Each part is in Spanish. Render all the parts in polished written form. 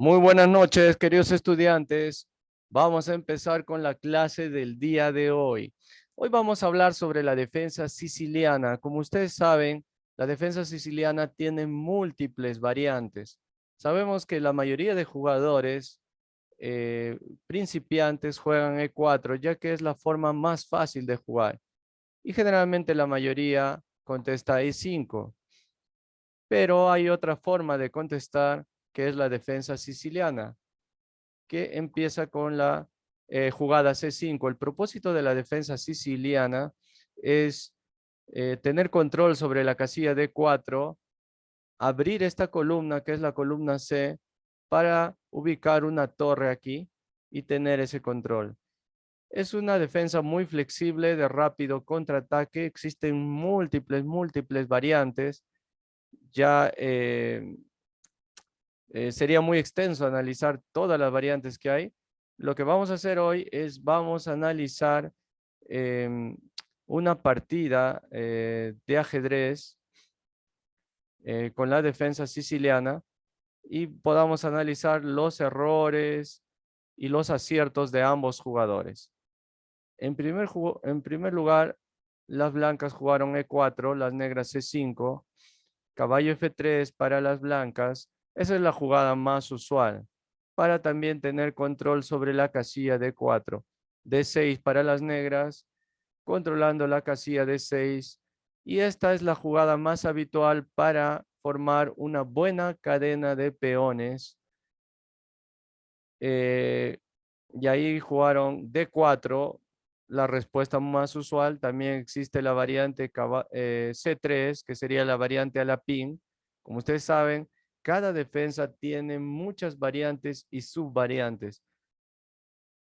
Muy buenas noches, queridos estudiantes. Vamos a empezar con la clase del día de hoy. Hoy vamos a hablar sobre la defensa siciliana. Como ustedes saben, la defensa siciliana tiene múltiples variantes. Sabemos que la mayoría de jugadores principiantes juegan E4, ya que es la forma más fácil de jugar. Y generalmente la mayoría contesta E5. Pero hay otra forma de contestar, que es la defensa siciliana, que empieza con la jugada C5. El propósito de la defensa siciliana es tener control sobre la casilla D4, abrir esta columna, que es la columna C, para ubicar una torre aquí y tener ese control. Es una defensa muy flexible de rápido contraataque. Existen múltiples variantes. Ya sería muy extenso analizar todas las variantes que hay. Lo que vamos a hacer hoy es vamos a analizar em, una partida de ajedrez con la defensa siciliana y podamos analizar los errores y los aciertos de ambos jugadores. En primer lugar, las blancas jugaron E4, las negras C5, caballo F3 para las blancas. Esa es la jugada más usual, para también tener control sobre la casilla D4. D6 para las negras, controlando la casilla D6. Y esta es la jugada más habitual para formar una buena cadena de peones. Y ahí jugaron D4, la respuesta más usual. También existe la variante C3, que sería la variante alapín. Como ustedes saben, cada defensa tiene muchas variantes y subvariantes.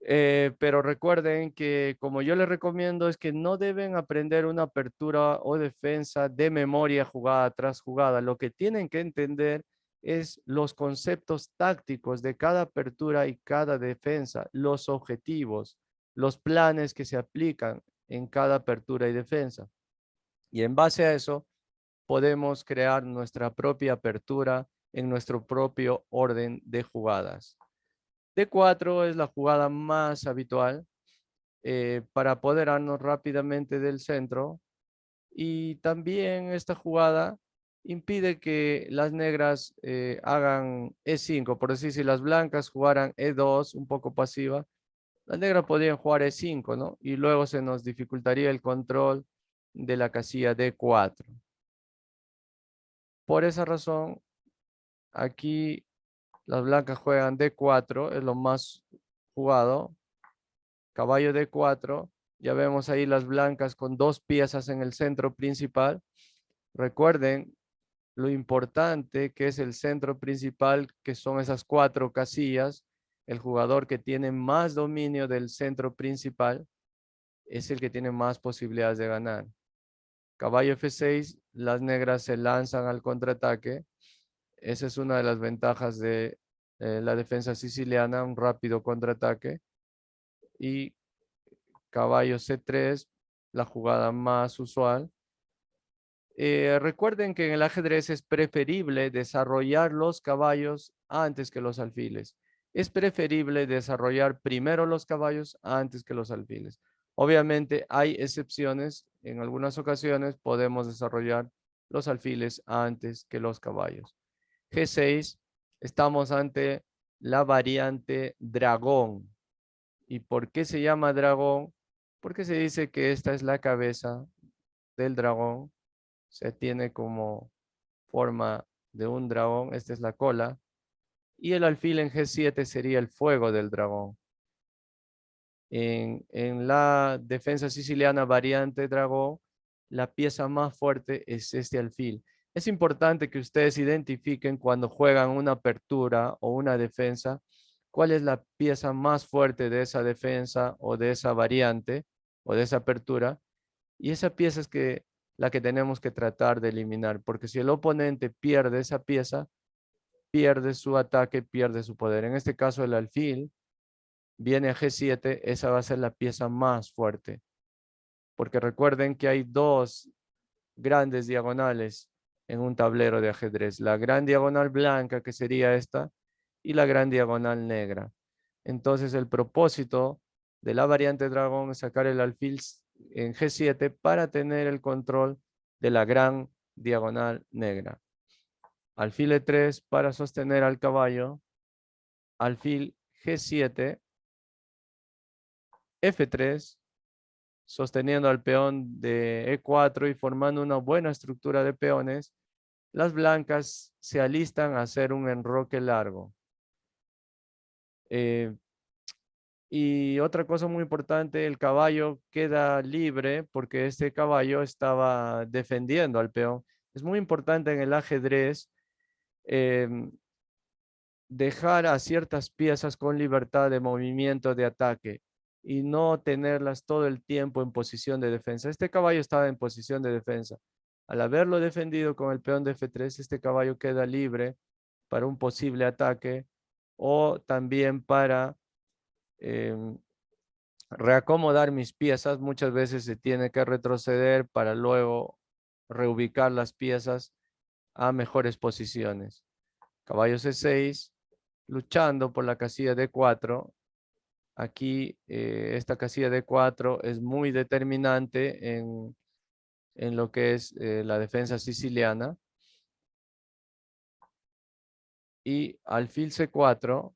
Pero recuerden que, como yo les recomiendo, es que no deben aprender una apertura o defensa de memoria jugada tras jugada. Lo que tienen que entender es los conceptos tácticos de cada apertura y cada defensa, los objetivos, los planes que se aplican en cada apertura y defensa. Y en base a eso, podemos crear nuestra propia apertura en nuestro propio orden de jugadas. D4 es la jugada más habitual para apoderarnos rápidamente del centro, y también esta jugada impide que las negras hagan E5. Por decir, si las blancas jugaran E2 un poco pasiva, las negras podrían jugar E5, ¿no? Y luego se nos dificultaría el control de la casilla D4. Por esa razón, aquí las blancas juegan D4, es lo más jugado. Caballo D4, ya vemos ahí las blancas con dos piezas en el centro principal. Recuerden lo importante que es el centro principal, que son esas cuatro casillas. El jugador que tiene más dominio del centro principal es el que tiene más posibilidades de ganar. Caballo F6, las negras se lanzan al contraataque. Esa es una de las ventajas de la defensa siciliana, un rápido contraataque. Y caballo C3, la jugada más usual. Recuerden que en el ajedrez es preferible desarrollar los caballos antes que los alfiles. Es preferible desarrollar primero los caballos antes que los alfiles. Obviamente hay excepciones. En algunas ocasiones podemos desarrollar los alfiles antes que los caballos. G6, estamos ante la variante dragón. ¿Y por qué se llama dragón? Porque se dice que esta es la cabeza del dragón. Se tiene como forma de un dragón. Esta es la cola. Y el alfil en G7 sería el fuego del dragón. En la defensa siciliana variante dragón, la pieza más fuerte es este alfil. Es importante que ustedes identifiquen cuando juegan una apertura o una defensa, cuál es la pieza más fuerte de esa defensa o de esa variante o de esa apertura. Y esa pieza es la que tenemos que tratar de eliminar, porque si el oponente pierde esa pieza, pierde su ataque, pierde su poder. En este caso, el alfil viene a G7, esa va a ser la pieza más fuerte, porque recuerden que hay dos grandes diagonales en un tablero de ajedrez. La gran diagonal blanca, que sería esta, y la gran diagonal negra. Entonces el propósito de la variante dragón es sacar el alfil en G7 para tener el control de la gran diagonal negra. Alfil E3 para sostener al caballo, alfil G7, F3, sosteniendo al peón de E4 y formando una buena estructura de peones. Las blancas se alistan a hacer un enroque largo. Y otra cosa muy importante, el caballo queda libre porque este caballo estaba defendiendo al peón. Es muy importante en el ajedrez dejar a ciertas piezas con libertad de movimiento, de ataque, y no tenerlas todo el tiempo en posición de defensa. Este caballo estaba en posición de defensa. Al haberlo defendido con el peón de F3, este caballo queda libre para un posible ataque o también para em, reacomodar mis piezas. Muchas veces se tiene que retroceder para luego reubicar las piezas a mejores posiciones. Caballo C6, luchando por la casilla D4. Aquí esta casilla D4 es muy determinante en lo que es la defensa siciliana. Y alfil C4,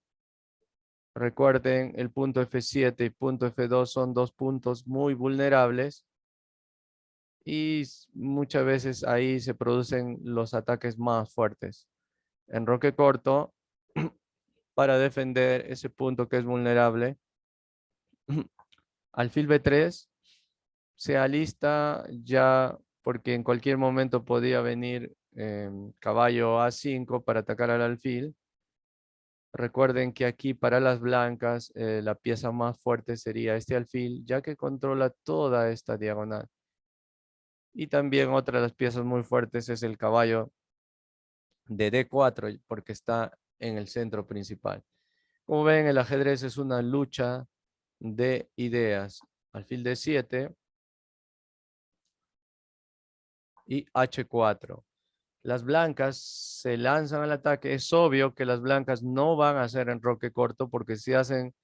recuerden el punto F7 y punto F2 son dos puntos muy vulnerables y muchas veces ahí se producen los ataques más fuertes. Enroque corto para defender ese punto que es vulnerable. Alfil B3 se alista ya porque en cualquier momento podía venir caballo A5 para atacar al alfil. Recuerden que aquí para las blancas la pieza más fuerte sería este alfil, ya que controla toda esta diagonal. Y también otra de las piezas muy fuertes es el caballo de D4, porque está en el centro principal. Como ven, el ajedrez es una lucha de ideas. Alfil D7 y H4. Las blancas se lanzan al ataque. Es obvio que las blancas no van a hacer enroque corto porque si hacen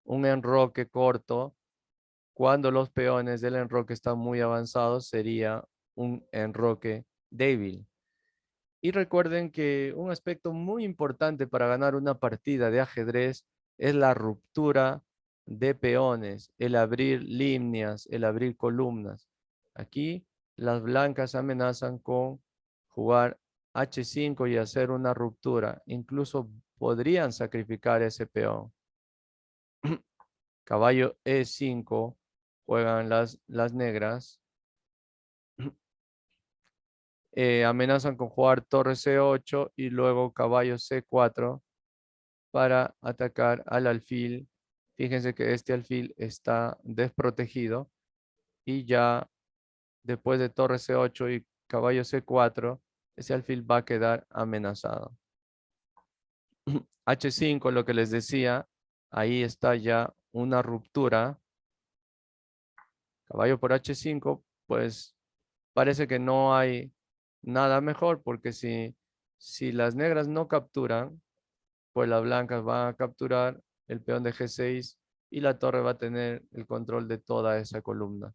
un enroque corto, cuando los peones del enroque están muy avanzados, sería un enroque débil. Y recuerden que un aspecto muy importante para ganar una partida de ajedrez es la ruptura de peones, el abrir líneas, el abrir columnas. Aquí las blancas amenazan con jugar H5 y hacer una ruptura. Incluso podrían sacrificar ese peón. Caballo E5 juegan las negras. Amenazan con jugar torre C8 y luego caballo C4 para atacar al alfil. Fíjense que este alfil está desprotegido y ya después de torre C8 y caballo C4, ese alfil va a quedar amenazado. H5, lo que les decía, ahí está ya una ruptura. Caballo por H5, pues parece que no hay nada mejor porque si las negras no capturan, pues las blancas van a capturar el peón de G6 y la torre va a tener el control de toda esa columna.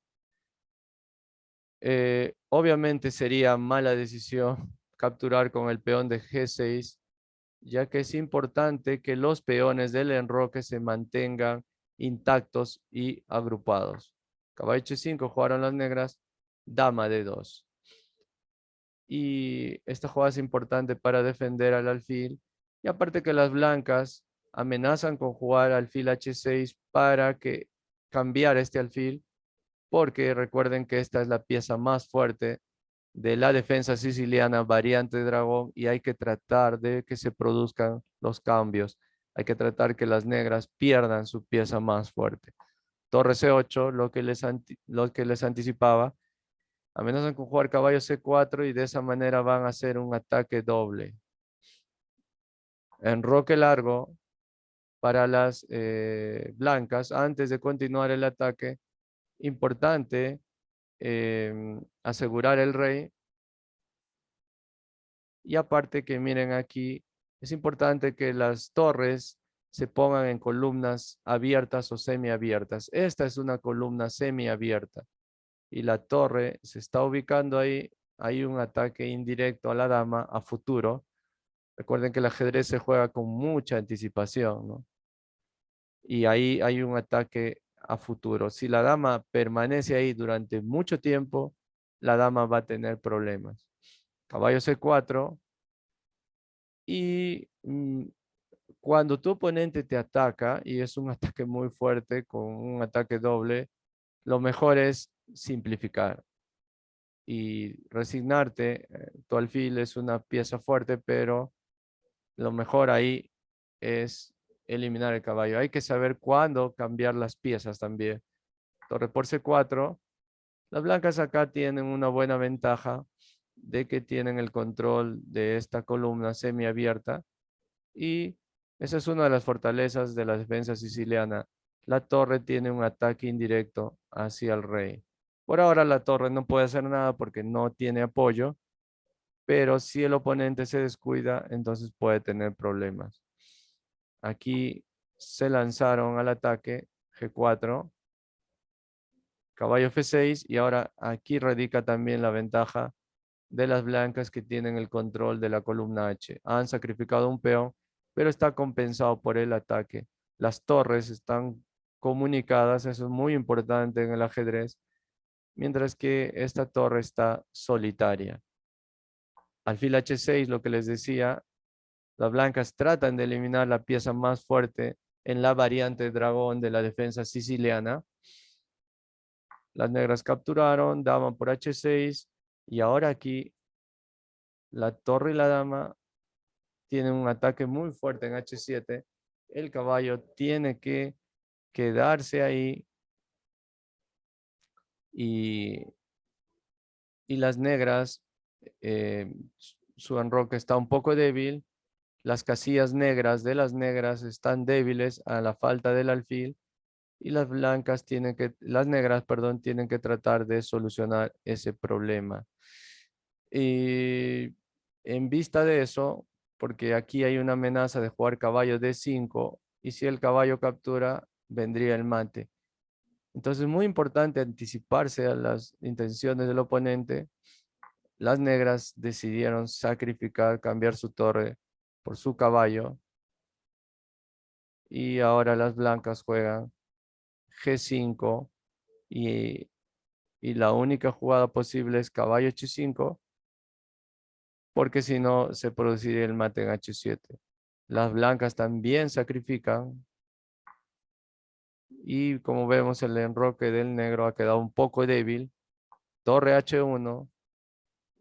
Obviamente sería mala decisión capturar con el peón de G6, ya que es importante que los peones del enroque se mantengan intactos y agrupados. Caballo H5 jugaron las negras, dama D2. Y esta jugada es importante para defender al alfil. Y aparte que las blancas amenazan con jugar alfil H6 para que cambiar este alfil, porque recuerden que esta es la pieza más fuerte de la defensa siciliana variante dragón y hay que tratar de que se produzcan los cambios. Hay que tratar que las negras pierdan su pieza más fuerte. Torre C8, lo que les anticipaba, amenazan con jugar caballo C4 y de esa manera van a hacer un ataque doble. Enroque largo para las blancas. Antes de continuar el ataque, importante asegurar el rey. Y aparte que miren aquí, es importante que las torres se pongan en columnas abiertas o semiabiertas. Esta es una columna semiabierta y la torre se está ubicando ahí. Hay un ataque indirecto a la dama a futuro. Recuerden que el ajedrez se juega con mucha anticipación, ¿no? Y ahí hay un ataque a futuro. Si la dama permanece ahí durante mucho tiempo, la dama va a tener problemas. Caballo C4 y cuando tu oponente te ataca y es un ataque muy fuerte con un ataque doble, lo mejor es simplificar y resignarte. Tu alfil es una pieza fuerte, pero lo mejor ahí es eliminar el caballo. Hay que saber cuándo cambiar las piezas también. Torre por C4. Las blancas acá tienen una buena ventaja de que tienen el control de esta columna semiabierta y esa es una de las fortalezas de la defensa siciliana. La torre tiene un ataque indirecto hacia el rey. Por ahora la torre no puede hacer nada porque no tiene apoyo, pero si el oponente se descuida, entonces puede tener problemas. Aquí se lanzaron al ataque G4, caballo F6 y ahora aquí radica también la ventaja de las blancas que tienen el control de la columna H. Han sacrificado un peón, pero está compensado por el ataque. Las torres están comunicadas, eso es muy importante en el ajedrez, mientras que esta torre está solitaria. Alfil H6, lo que les decía, las blancas tratan de eliminar la pieza más fuerte en la variante dragón de la defensa siciliana. Las negras capturaron, dama por H6 y ahora aquí la torre y la dama tienen un ataque muy fuerte en H7. El caballo tiene que quedarse ahí y, y las negras, su enroque está un poco débil. Las casillas negras de las negras están débiles a la falta del alfil y las negras, perdón, tienen que tratar de solucionar ese problema. Y en vista de eso, porque aquí hay una amenaza de jugar caballo D5 y si el caballo captura, vendría el mate. Entonces es muy importante anticiparse a las intenciones del oponente. Las negras decidieron sacrificar, cambiar su torre por su caballo y ahora las blancas juegan G5 y, y la única jugada posible es caballo H5 porque si no se produciría el mate en H7. Las blancas también sacrifican y como vemos el enroque del negro ha quedado un poco débil. Torre H1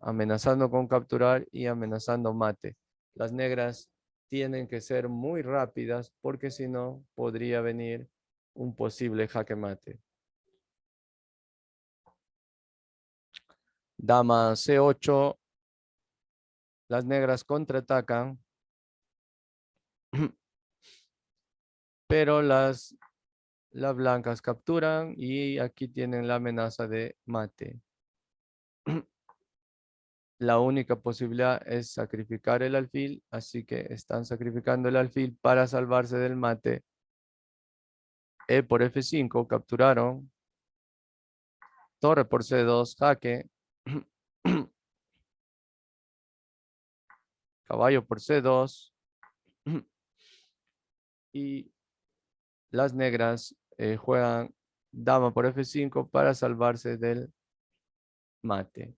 amenazando con capturar y amenazando mate. Las negras tienen que ser muy rápidas porque si no podría venir un posible jaque mate. Dama C8, las negras contraatacan, pero las blancas capturan y aquí tienen la amenaza de mate. La única posibilidad es sacrificar el alfil, así que están sacrificando el alfil para salvarse del mate. E por F5, capturaron. Torre por C2, jaque. Caballo por C2. Y las negras juegan dama por F5 para salvarse del mate.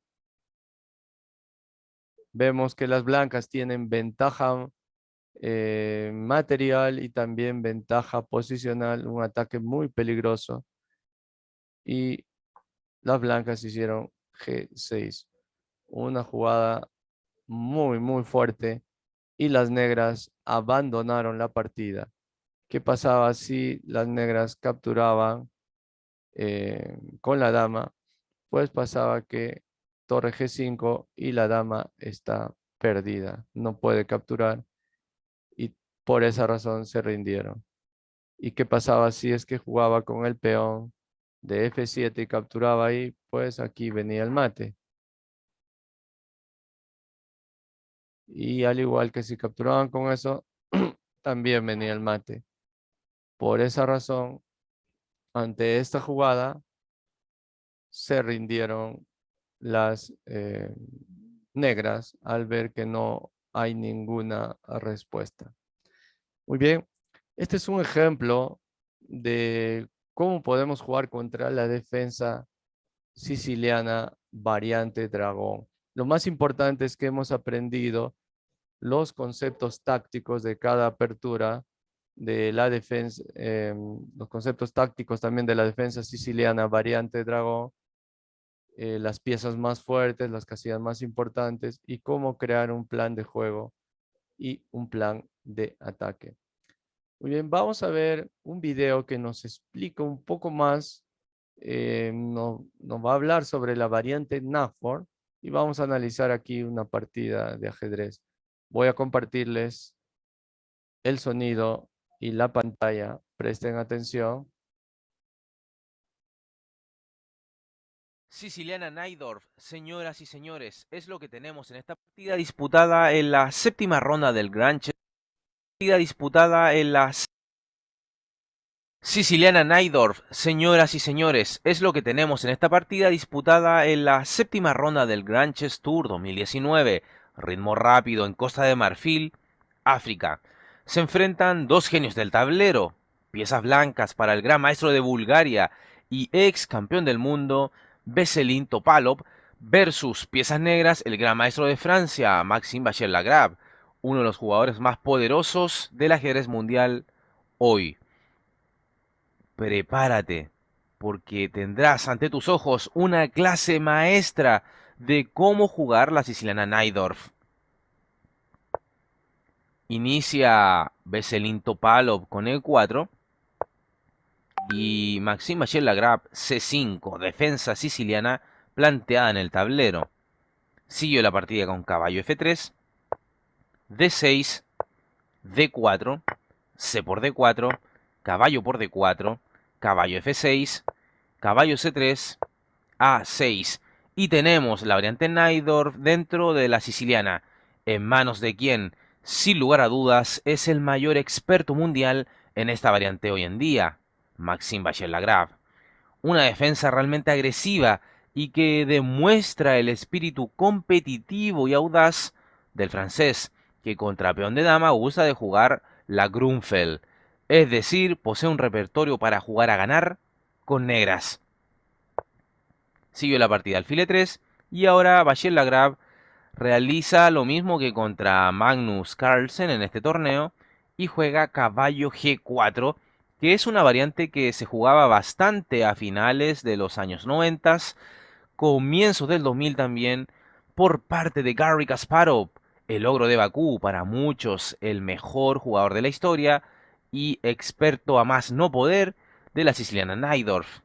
Vemos que las blancas tienen ventaja material y también ventaja posicional, un ataque muy peligroso. Y las blancas hicieron G6, una jugada muy, muy fuerte y las negras abandonaron la partida. ¿Qué pasaba si las negras capturaban con la dama? Pues pasaba que torre G5 y la dama está perdida, no puede capturar y por esa razón se rindieron. ¿Y qué pasaba si es que jugaba con el peón de F7 y capturaba ahí? Pues aquí venía el mate. Y al igual que si capturaban con eso, también venía el mate. Por esa razón, ante esta jugada, se rindieron las negras al ver que no hay ninguna respuesta. Muy bien, este es un ejemplo de cómo podemos jugar contra la defensa siciliana variante dragón. Lo más importante es que hemos aprendido los conceptos tácticos de cada apertura de la defensa, los conceptos tácticos también de la defensa siciliana variante dragón, las piezas más fuertes, las casillas más importantes y cómo crear un plan de juego y un plan de ataque. Muy bien, vamos a ver un video que nos explica un poco más, nos va a hablar sobre la variante NAFOR y vamos a analizar aquí una partida de ajedrez. Voy a compartirles el sonido y la pantalla. Presten atención. Siciliana Najdorf, señoras y señores, es lo que tenemos en esta partida disputada en la séptima ronda del Grand Chess. Partida disputada en la Siciliana Najdorf, señoras y señores, es lo que tenemos en esta partida disputada en la séptima ronda del Grand Chess Tour 2019. Ritmo rápido en Costa de Marfil, África. Se enfrentan dos genios del tablero, piezas blancas para el gran maestro de Bulgaria y ex campeón del mundo, Veselin Topalov, versus piezas negras, el gran maestro de Francia, Maxime Vachier-Lagrave, uno de los jugadores más poderosos del ajedrez mundial hoy. Prepárate, porque tendrás ante tus ojos una clase maestra de cómo jugar la siciliana Najdorf. Inicia Veselin Topalov con E4 y Maxime Vachier-Lagrave C5, defensa siciliana planteada en el tablero. Siguió la partida con caballo F3, D6, D4, C por D4, caballo por D4, caballo F6, caballo C3, A6. Y tenemos la variante Najdorf dentro de la siciliana, en manos de quien, sin lugar a dudas, es el mayor experto mundial en esta variante hoy en día, Maxime Vachier-Lagrave. Una defensa realmente agresiva y que demuestra el espíritu competitivo y audaz del francés, que contra peón de dama gusta de jugar la Grunfeld, es decir, posee un repertorio para jugar a ganar con negras. Siguió la partida alfil 3 y ahora Vachier-Lagrave realiza lo mismo que contra Magnus Carlsen en este torneo y juega caballo G4, que es una variante que se jugaba bastante a finales de los años 90, comienzos del 2000 también, por parte de Garry Kasparov, el ogro de Bakú, para muchos el mejor jugador de la historia y experto a más no poder de la siciliana Najdorf.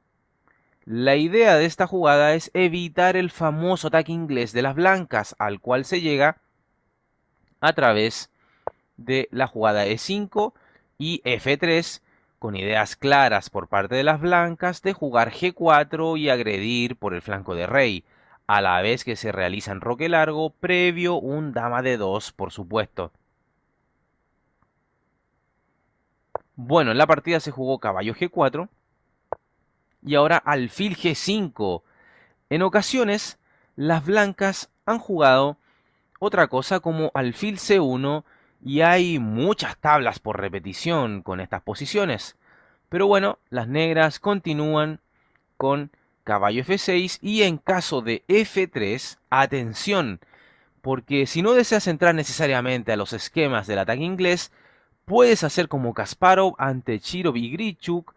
La idea de esta jugada es evitar el famoso ataque inglés de las blancas, al cual se llega a través de la jugada E5 y F3, con ideas claras por parte de las blancas de jugar G4 y agredir por el flanco de rey, a la vez que se realiza en roque largo, previo un dama de 2, por supuesto. Bueno, en la partida se jugó caballo G4 y ahora alfil G5. En ocasiones, las blancas han jugado otra cosa como alfil C1 y hay muchas tablas por repetición con estas posiciones. Pero bueno, las negras continúan con caballo F6 y en caso de F3, atención, porque si no deseas entrar necesariamente a los esquemas del ataque inglés, puedes hacer como Kasparov ante Chirov y Grichuk,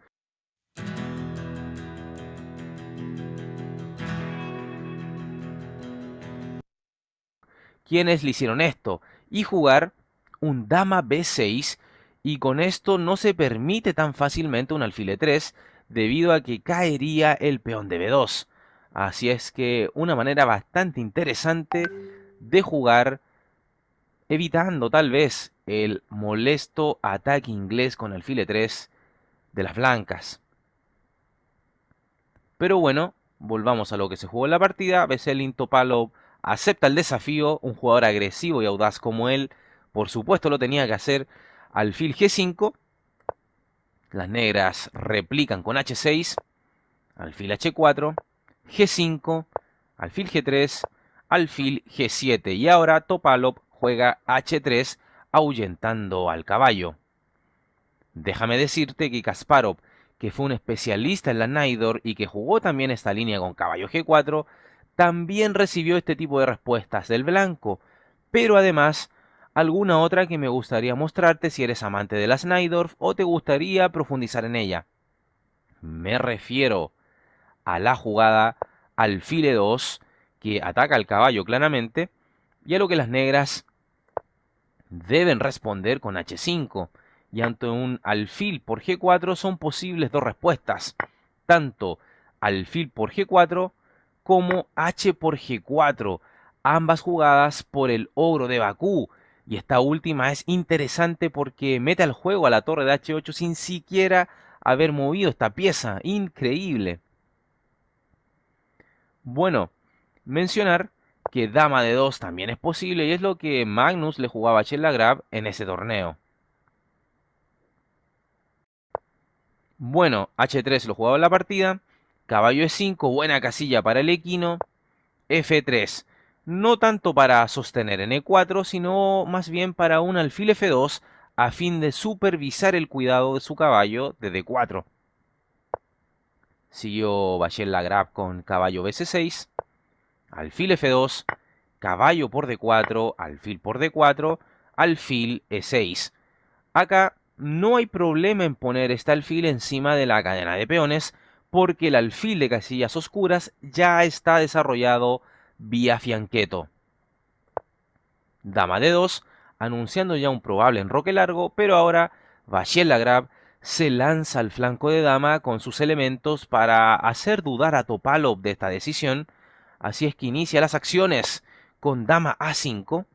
quienes le hicieron esto, y jugar un dama B6, y con esto no se permite tan fácilmente un alfil E3 debido a que caería el peón de B2. Así es que una manera bastante interesante de jugar, evitando tal vez el molesto ataque inglés con alfil E3 de las blancas. Pero bueno, volvamos a lo que se jugó en la partida. Veselin Topalov acepta el desafío, un jugador agresivo y audaz como él, por supuesto lo tenía que hacer. Alfil G5, las negras replican con H6, alfil H4, G5, alfil G3, alfil G7 y ahora Topalov juega H3 ahuyentando al caballo. Déjame decirte que Kasparov, que fue un especialista en la Naidor y que jugó también esta línea con caballo G4, también recibió este tipo de respuestas del blanco, pero además alguna otra que me gustaría mostrarte si eres amante de las Naidorf o te gustaría profundizar en ella. Me refiero a la jugada alfil E2, que ataca al caballo claramente, y a lo que las negras deben responder con H5. Y ante un alfil por G4 son posibles dos respuestas, tanto alfil por G4 como H por G4, ambas jugadas por el ogro de Bakú. Y esta última es interesante porque mete al juego a la torre de H8 sin siquiera haber movido esta pieza. Increíble. Bueno, mencionar que dama de 2 también es posible y es lo que Magnus le jugaba a Lagrave en ese torneo. Bueno, H3 lo jugaba en la partida, caballo E5, buena casilla para el equino, F3, no tanto para sostener en E4, sino más bien para un alfil F2 a fin de supervisar el cuidado de su caballo de D4. Siguió Lagrave con caballo BC6, alfil F2, caballo por D4, alfil por D4, alfil E6. Acá no hay problema en poner este alfil encima de la cadena de peones porque el alfil de casillas oscuras ya está desarrollado vía fianqueto. Dama de 2, anunciando ya un probable enroque largo, pero ahora Lagrave se lanza al flanco de dama con sus elementos para hacer dudar a Topalov de esta decisión. Así es que inicia las acciones con dama A5,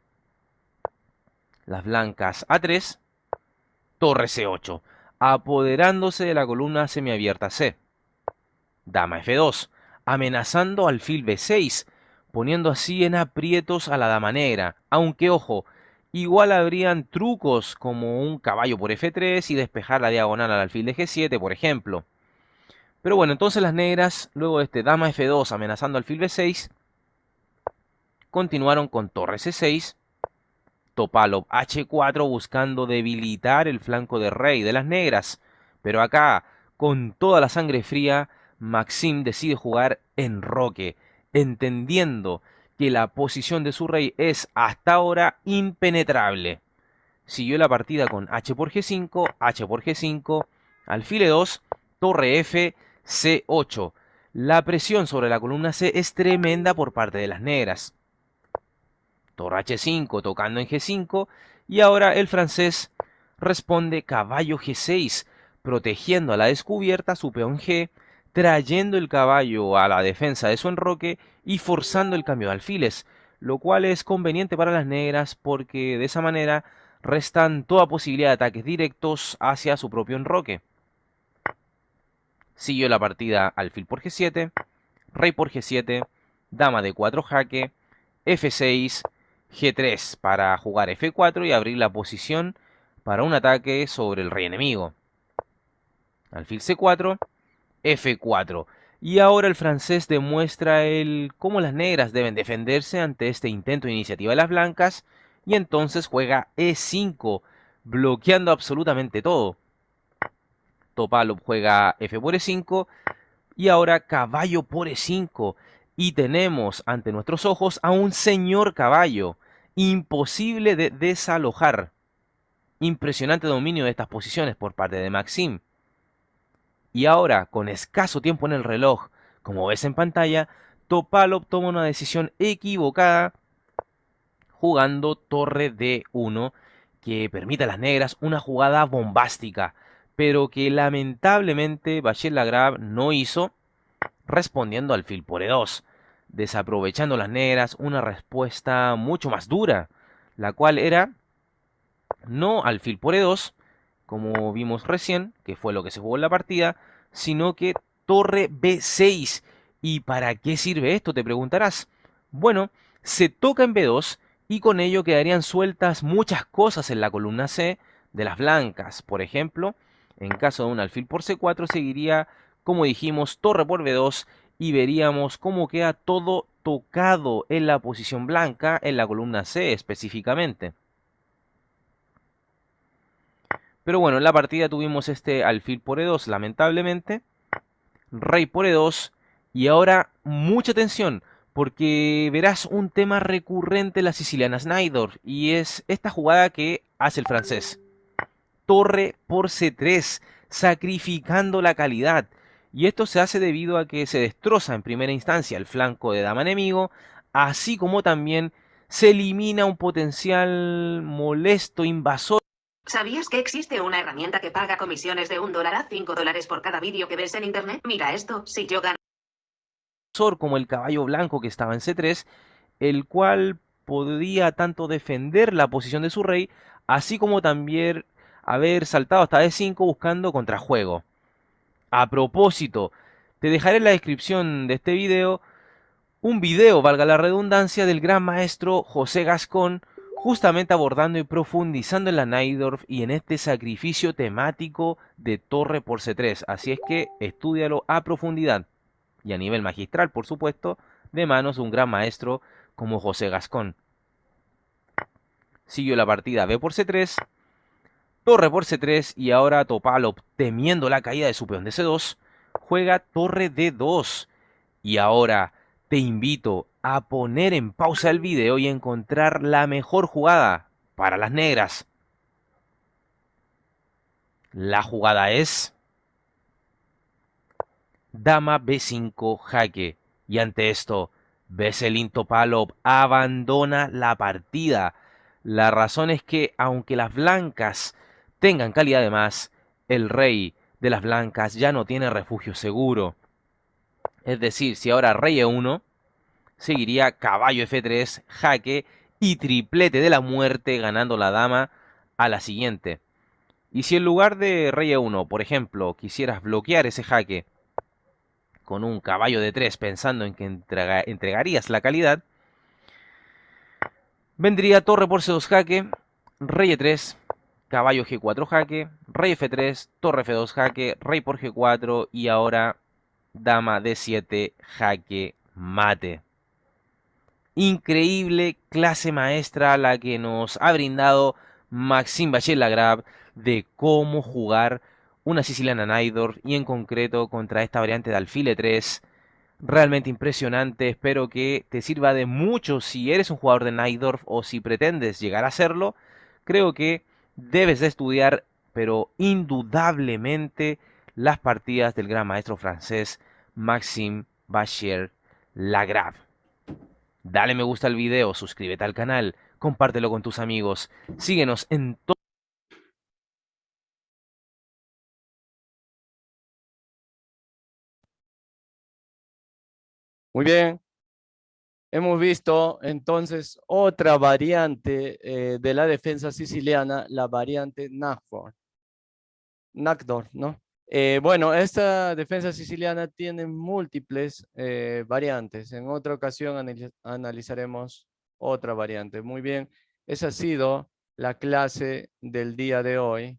las blancas A3, torre C8, apoderándose de la columna semiabierta C. Dama F2, amenazando alfil B6, poniendo así en aprietos a la dama negra. Aunque, ojo, igual habrían trucos como un caballo por F3 y despejar la diagonal al alfil de G7, por ejemplo. Pero bueno, entonces las negras, luego de este dama F2 amenazando alfil B6, continuaron con torre C6, Topalov H4 buscando debilitar el flanco de rey de las negras. Pero acá, con toda la sangre fría, Maxim decide jugar enroque, entendiendo que la posición de su rey es hasta ahora impenetrable. Siguió la partida con H por G5, H por G5, alfil E2, torre F, C8. La presión sobre la columna C es tremenda por parte de las negras. Torre H5 tocando en G5 y ahora el francés responde caballo G6, protegiendo a la descubierta su peón G, trayendo el caballo a la defensa de su enroque y forzando el cambio de alfiles, lo cual es conveniente para las negras porque de esa manera restan toda posibilidad de ataques directos hacia su propio enroque. Siguió la partida alfil por G7, rey por G7, dama de 4 jaque, F6, G3 para jugar F4 y abrir la posición para un ataque sobre el rey enemigo. Alfil C4, F4. Y ahora el francés demuestra cómo las negras deben defenderse ante este intento de iniciativa de las blancas y entonces juega E5, bloqueando absolutamente todo. Topalov juega F por E5 y ahora caballo por E5. Y tenemos ante nuestros ojos a un señor caballo, imposible de desalojar. Impresionante dominio de estas posiciones por parte de Maxim. Y ahora, con escaso tiempo en el reloj, como ves en pantalla, Topalov toma una decisión equivocada jugando torre D1, que permite a las negras una jugada bombástica, pero que lamentablemente Lagrave no hizo, respondiendo alfil por E2, desaprovechando las negras una respuesta mucho más dura, la cual era no alfil por E2, como vimos recién, que fue lo que se jugó en la partida, sino que torre B6. ¿Y para qué sirve esto? Te preguntarás. Bueno, se toca en B2 y con ello quedarían sueltas muchas cosas en la columna C de las blancas. Por ejemplo, en caso de un alfil por C4 seguiría, como dijimos, torre por B2 y veríamos cómo queda todo tocado en la posición blanca, en la columna C específicamente. Pero bueno, en la partida tuvimos este alfil por E2, lamentablemente, rey por E2, y ahora mucha atención, porque verás un tema recurrente en las sicilianas Najdorf, y es esta jugada que hace el francés. Torre por C3, sacrificando la calidad. Y esto se hace debido a que se destroza en primera instancia el flanco de dama enemigo, así como también se elimina un potencial molesto invasor. ¿Sabías que existe una herramienta que paga comisiones de $1 a $5 por cada vídeo que ves en internet? Mira esto, si yo gano Como el caballo blanco que estaba en C3, el cual podía tanto defender la posición de su rey, así como también haber saltado hasta D5 buscando contrajuego. A propósito, te dejaré en la descripción de este video un video, valga la redundancia, del gran maestro José Gascón, justamente abordando y profundizando en la Najdorf y en este sacrificio temático de torre por C3. Así es que estúdialo a profundidad y a nivel magistral, por supuesto, de manos de un gran maestro como José Gascón. Siguió la partida B por C3, torre por C3 y ahora Topalov, temiendo la caída de su peón de C2, juega torre D2. Y ahora te invito a poner en pausa el video y encontrar la mejor jugada para las negras. La jugada es dama B5 jaque. Y ante esto, Veselin Topalov abandona la partida. La razón es que aunque las blancas tengan calidad de más, el rey de las blancas ya no tiene refugio seguro. Es decir, si ahora rey E1, seguiría caballo F3, jaque y triplete de la muerte ganando la dama a la siguiente. Y si en lugar de rey E1, por ejemplo, quisieras bloquear ese jaque con un caballo de 3 pensando en que entregarías la calidad, vendría torre por C2 jaque, rey E3, caballo G4 jaque, rey F3, torre F2 jaque, rey por G4 y ahora dama D7 jaque mate. Increíble clase maestra la que nos ha brindado Maxime Vachier-Lagrave de cómo jugar una siciliana Najdorf y en concreto contra esta variante de alfil E3. Realmente impresionante, espero que te sirva de mucho si eres un jugador de Najdorf o si pretendes llegar a serlo. Creo que debes de estudiar, pero indudablemente, las partidas del gran maestro francés Maxime Vachier-Lagrave. Dale me gusta al video, suscríbete al canal, compártelo con tus amigos, síguenos en todo. Muy bien. Hemos visto entonces otra variante de la defensa siciliana, la variante Najdorf, ¿no? Bueno, esta defensa siciliana tiene múltiples variantes. En otra ocasión analizaremos otra variante. Muy bien, esa ha sido la clase del día de hoy.